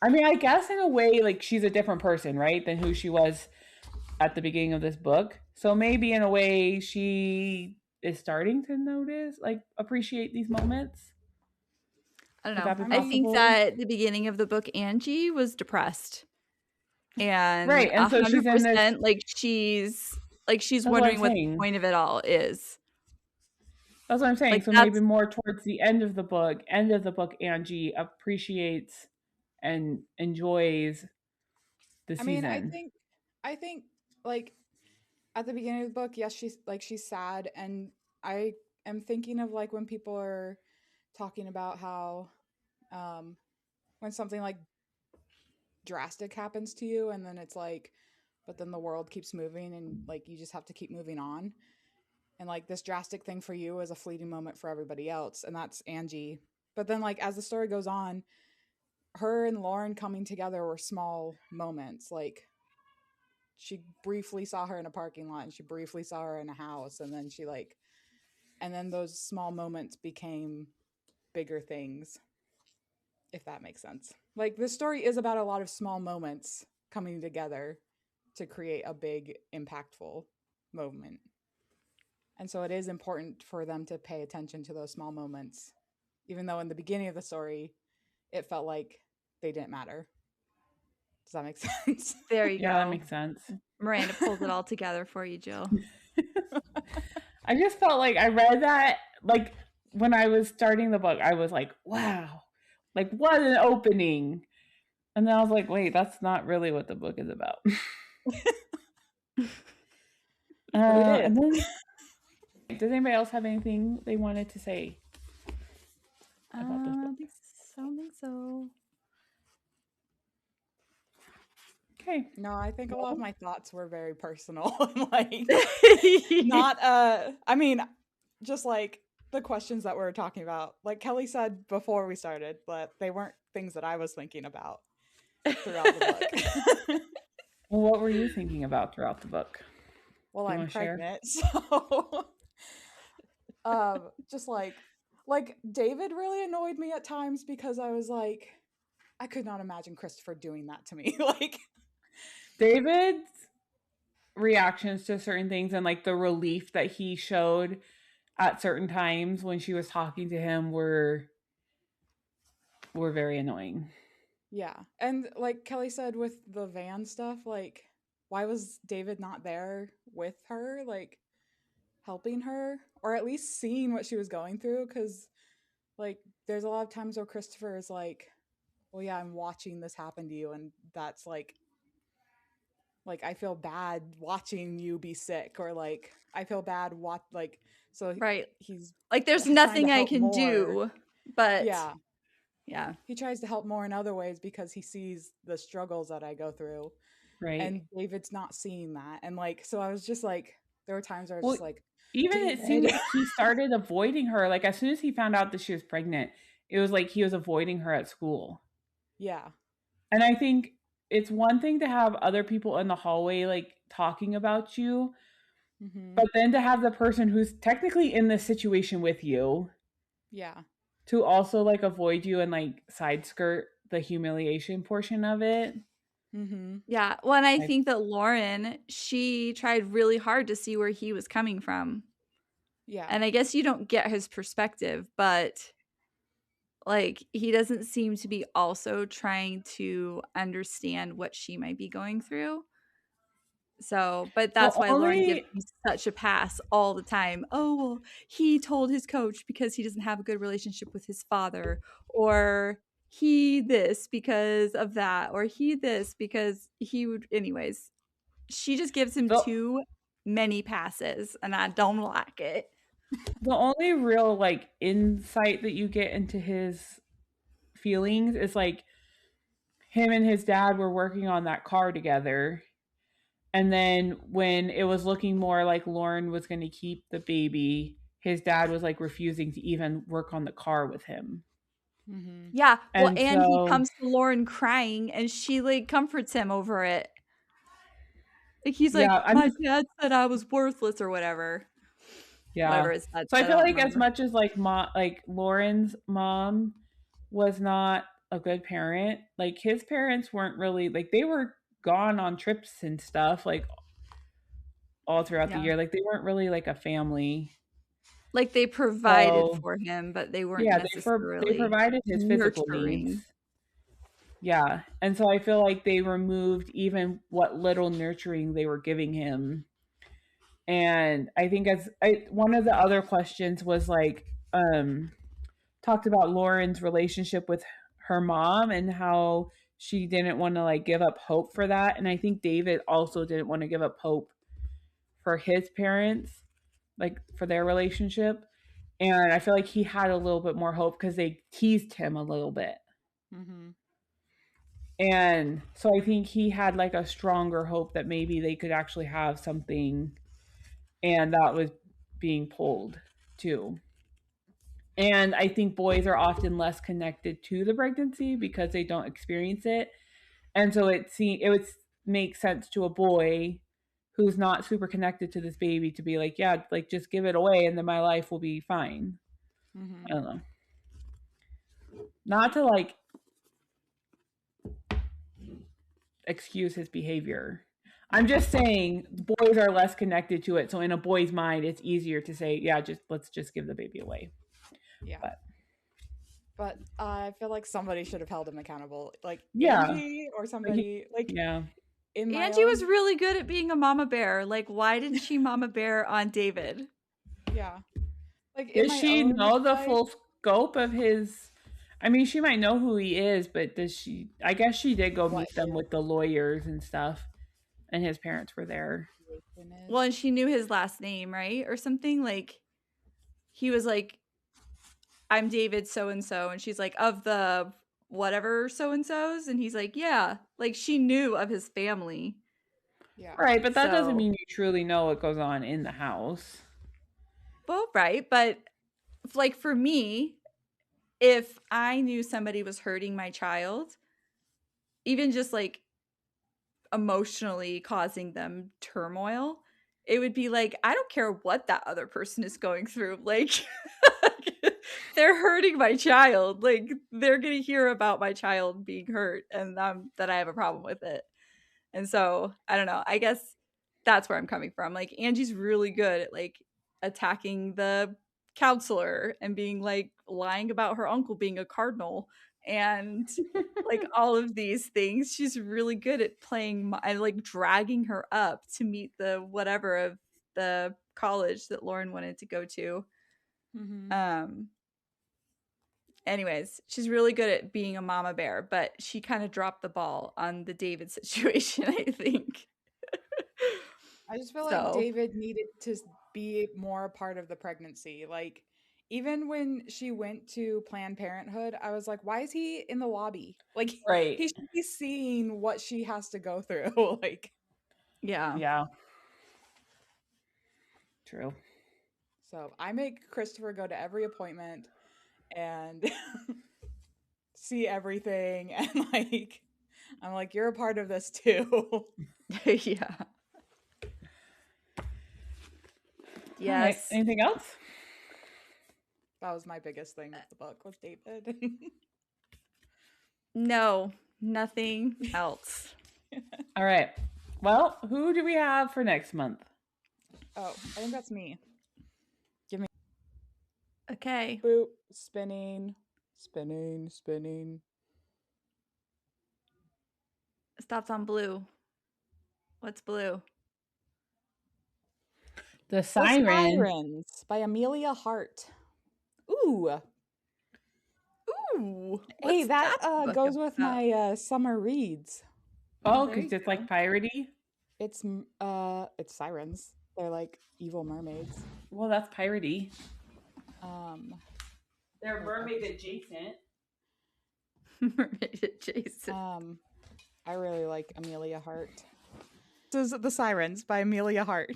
I mean, I guess in a way like she's a different person, right, than who she was at the beginning of this book. So maybe in a way she is starting to notice, like appreciate these moments. I don't Could know. that be I think possible? that at the beginning of the book, Angie was depressed, and Right, and so she's in this. 100% like she's That's what I'm wondering what the saying. point of it all is. That's what I'm saying. Like So maybe that's more towards the end of the book, Angie appreciates and enjoys the I mean, season. I think like at the beginning of the book, yes, she's sad, and I am thinking of like when people are talking about how when something like drastic happens to you and then it's like but then the world keeps moving and like you just have to keep moving on. And like this drastic thing for you is a fleeting moment for everybody else, and that's Angie. But then like as the story goes on, her and Lauren coming together were small moments. Like she briefly saw her in a parking lot and she briefly saw her in a house, and then she like and then those small moments became bigger things, if that makes sense. Like the story is about a lot of small moments coming together to create a big impactful moment. And so it is important for them to pay attention to those small moments, even though in the beginning of the story it felt like they didn't matter. Does that make sense? there you Yeah, that go. makes sense. Miranda pulls it all together for you, Jill. I just felt like I read that like when I was starting the book, I was like, wow, like what an opening. And then I was like, wait, that's not really what the book is about. And then, does anybody else have anything they wanted to say about this book? I don't think so. Okay. No, I think a lot of my thoughts were very personal. Like not I mean, just like the questions that we were talking about. Like Kelly said before we started, but they weren't things that I was thinking about throughout the book. Well, what were you thinking about throughout the book? Well, You I'm wanna share? pregnant, so just like David really annoyed me at times because I was like, I could not imagine Christopher doing that to me. Like David's reactions to certain things and like the relief that he showed at certain times when she was talking to him were very annoying. yeah. And like Kelly said with the van stuff, like why was David not there with her, like helping her or at least seeing what she was going through? Because like there's a lot of times where Christopher is like, well, yeah, I'm watching this happen to you, and that's like I feel bad watching you be sick, or like I feel bad like so Right. he's Like there's trying to nothing I help can more. do, but Yeah. Yeah. He tries to help more in other ways because he sees the struggles that I go through. Right. And David's not seeing that. And like so I was just like there were times where I was Well, just like even David. it seemed like he started avoiding her. Like as soon as he found out that she was pregnant, it was like he was avoiding her at school. Yeah. And I think it's one thing to have other people in the hallway like talking about you, but then to have the person who's technically in this situation with you, yeah, to also like avoid you and like side skirt the humiliation portion of it. Yeah. Well, and I think that Lauren, she tried really hard to see where he was coming from. Yeah. And I guess you don't get his perspective, but like he doesn't seem to be also trying to understand what she might be going through. So, but that's why Lauren gives him such a pass all the time. Oh, well, he told his coach because he doesn't have a good relationship with his father, or he this because of that, or he this because he would. Anyways, she just gives him too many passes, and I don't like it. The only real like insight that you get into his feelings is like him and his dad were working on that car together. And then when it was looking more like Lauren was going to keep the baby, his dad was like refusing to even work on the car with him. Yeah. Well, and and so, he comes to Lauren crying and she like comforts him over it. Like he's like, Yeah, my dad said I was worthless or whatever. yeah. Whatever his dad So I said, feel I don't like as remember. much as like Lauren's mom was not a good parent, like his parents weren't really like they were gone on trips and stuff like all throughout the Yeah. year. Like they weren't really like a family. Like they provided So for him, but they weren't yeah, they necessarily provided his physical needs. nurturing. Yeah. And so I feel like they removed even what little nurturing they were giving him. And I think one of the other questions was like talked about Lauren's relationship with her mom and how she didn't want to like give up hope for that. And I think David also didn't want to give up hope for his parents, like for their relationship. And I feel like he had a little bit more hope because they teased him a little bit. Mm-hmm. And so I think he had like a stronger hope that maybe they could actually have something, and that was being pulled too. And I think boys are often less connected to the pregnancy because they don't experience it. And so it would make sense to a boy who's not super connected to this baby to be like, yeah, like just give it away and then my life will be fine. Mm-hmm. I don't know. Not to like excuse his behavior. I'm just saying boys are less connected to it. So in a boy's mind, it's easier to say, yeah, let's just give the baby away. Yeah. But I feel like somebody should have held him accountable, like yeah, Angie or somebody. Like yeah. Angie was really good at being a mama bear. Like, why didn't she mama bear on David? Yeah. Like, does she know the full scope of his? I mean, she might know who he is, but does she? I guess she did go meet them with the lawyers and stuff, and his parents were there. Well, and she knew his last name, right? Or something. Like, he was like, I'm David so-and-so. And she's like, of the whatever so-and-sos. And he's like, yeah. Like, she knew of his family. Yeah. Right, but that doesn't mean you truly know what goes on in the house. Well, right. But, like, for me, if I knew somebody was hurting my child, even just, like, emotionally causing them turmoil, it would be like, I don't care what that other person is going through. Like, they're hurting my child. Like, they're going to hear about my child being hurt and that I have a problem with it. And so, I don't know. I guess that's where I'm coming from. Like, Angie's really good at like attacking the counselor and being like lying about her uncle being a cardinal and like all of these things. She's really good at playing and like dragging her up to meet the whatever of the college that Lauren wanted to go to. Mm-hmm. Anyways, she's really good at being a mama bear, but she kind of dropped the ball on the David situation, I think. I just feel like David needed to be more a part of the pregnancy. Like, even when she went to Planned Parenthood, I was like, why is he in the lobby? Like, right. He should be seeing what she has to go through. Like, yeah. True. So I make Christopher go to every appointment and see everything, and like I'm like, you're a part of this too. Yeah. Yes. Right. Anything else? That was my biggest thing with the book with David. No, nothing else. All right. Well, who do we have for next month? Oh, I think that's me. Give me. Okay. Boop. Spinning. Spinning. Spinning. Stops on blue. What's blue? The Sirens by Amelia Hart. Ooh. Ooh. Hey, that goes with my summer reads. Oh, because it's like piratey? It's sirens. They're like evil mermaids. Well, that's piratey. They're mermaid adjacent. Mermaid adjacent. I really like Amelia Hart. This is The Sirens by Amelia Hart.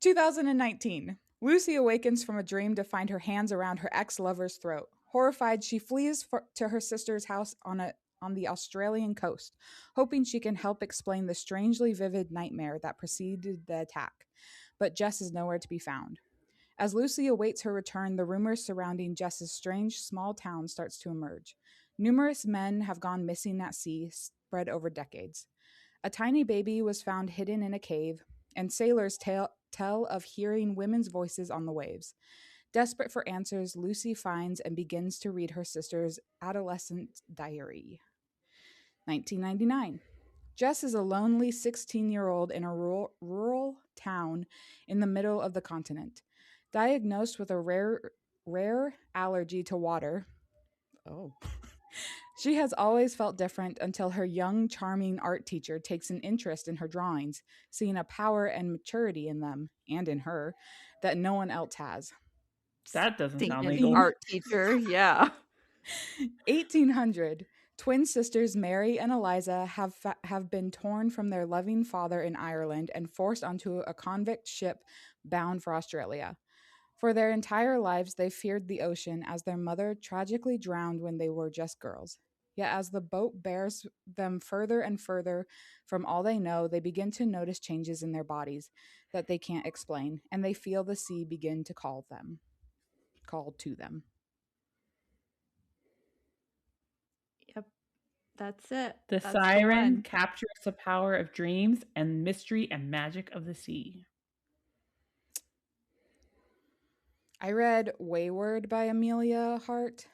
2019. Lucy awakens from a dream to find her hands around her ex-lover's throat. Horrified, she flees to her sister's house on on the Australian coast, hoping she can help explain the strangely vivid nightmare that preceded the attack. But Jess is nowhere to be found. As Lucy awaits her return, the rumors surrounding Jess's strange small town starts to emerge. Numerous men have gone missing at sea, spread over decades. A tiny baby was found hidden in a cave, and sailors tell of hearing women's voices on the waves. Desperate for answers, Lucy finds and begins to read her sister's adolescent diary. 1999. Jess is a lonely 16-year-old in a rural town in the middle of the continent. Diagnosed with a rare allergy to water. Oh. She has always felt different until her young, charming art teacher takes an interest in her drawings, seeing a power and maturity in them, and in her, that no one else has. That doesn't sound Stinking legal. art teacher, yeah. 1800. Twin sisters Mary and Eliza have been torn from their loving father in Ireland and forced onto a convict ship bound for Australia. For their entire lives, they feared the ocean as their mother tragically drowned when they were just girls. Yet as the boat bears them further and further from all they know, they begin to notice changes in their bodies that they can't explain, and they feel the sea begin to call to them. Yep. That's it. The That's siren one. captures the power of dreams and mystery and magic of the sea. I read Wayward by Amelia Hart,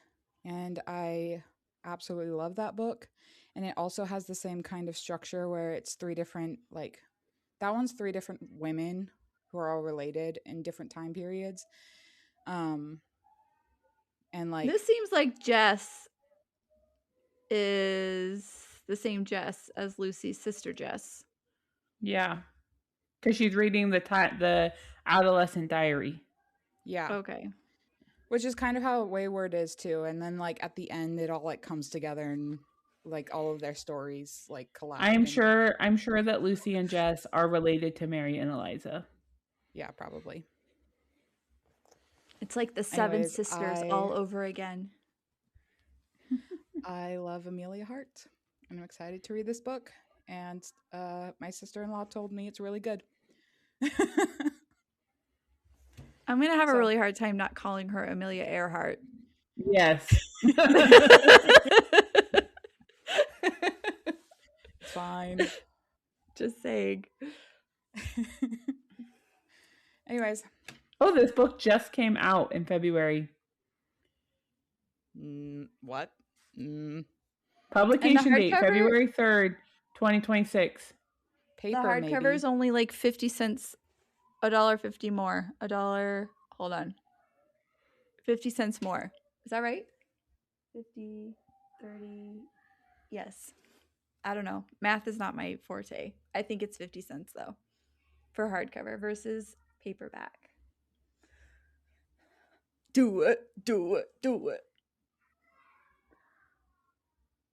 and I absolutely love that book. And it also has the same kind of structure where it's three different, that one's three different women who are all related in different time periods. And this seems like Jess is the same Jess as Lucy's sister Jess. Yeah, because she's reading the adolescent diary. Yeah. Okay. Which is kind of how Wayward is too. And then at the end, it all comes together and all of their stories collide. I'm sure that Lucy and Jess are related to Mary and Eliza. Yeah, probably. It's like the Seven Sisters all over again. I love Amelia Hart, and I'm excited to read this book. And my sister-in-law told me it's really good. I'm going to have a really hard time not calling her Amelia Earhart. Yes. Fine. Just saying. Anyways. Oh, this book just came out in February. What? Publication date, February 3rd, 2026. Paper, the hardcover is only 50 cents. $1.50 more. Hold on. 50 cents more. Is that right? 50, 30. Yes. I don't know. Math is not my forte. I think it's 50 cents though for hardcover versus paperback. Do it.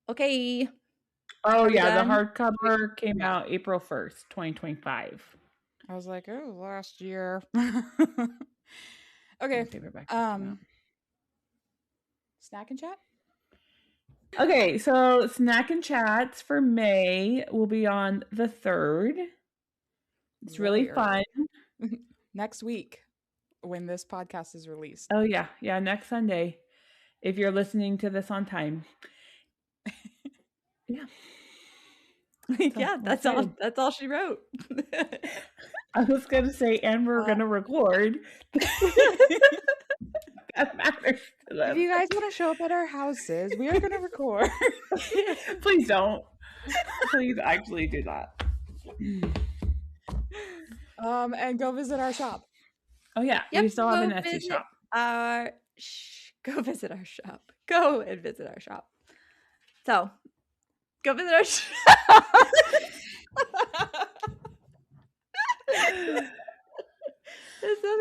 Okay. Oh yeah, the hardcover came out April 1st, 2025. I was like, oh, last year. Okay. Snack and chat? Okay, so snack and chats for May will be on the 3rd. It's really fun. Next week when this podcast is released. Oh yeah, next Sunday. If you're listening to this on time. Yeah. Yeah, that's all she wrote. I was gonna say, and we're gonna record. That matters to them. If you guys want to show up at our houses, we are gonna record. Please don't. Please actually do that. And go visit our shop. Oh yeah, we still have an Etsy shop. Go visit our shop. Go and visit our shop. So, go visit our shop.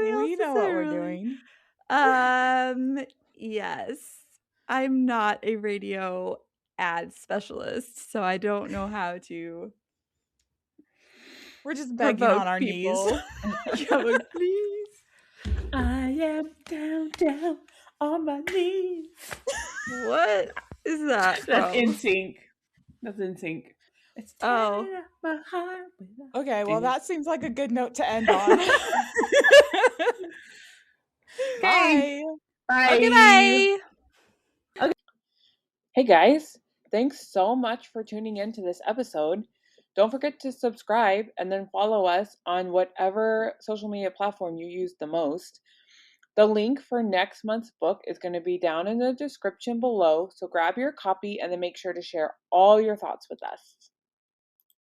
We know what we're doing. Yes. I'm not a radio ad specialist, so I don't know how to. We're just begging on our knees. Please. I am down on my knees. What is that? That's In Sync. That's in sync. It's Oh. tearing up my heart. Okay, well, that seems like a good note to end on. Okay. Bye. Bye. Okay, bye. Okay. Hey guys, thanks so much for tuning in to this episode. Don't forget to subscribe and then follow us on whatever social media platform you use the most. The link for next month's book is going to be down in the description below, so grab your copy and then make sure to share all your thoughts with us.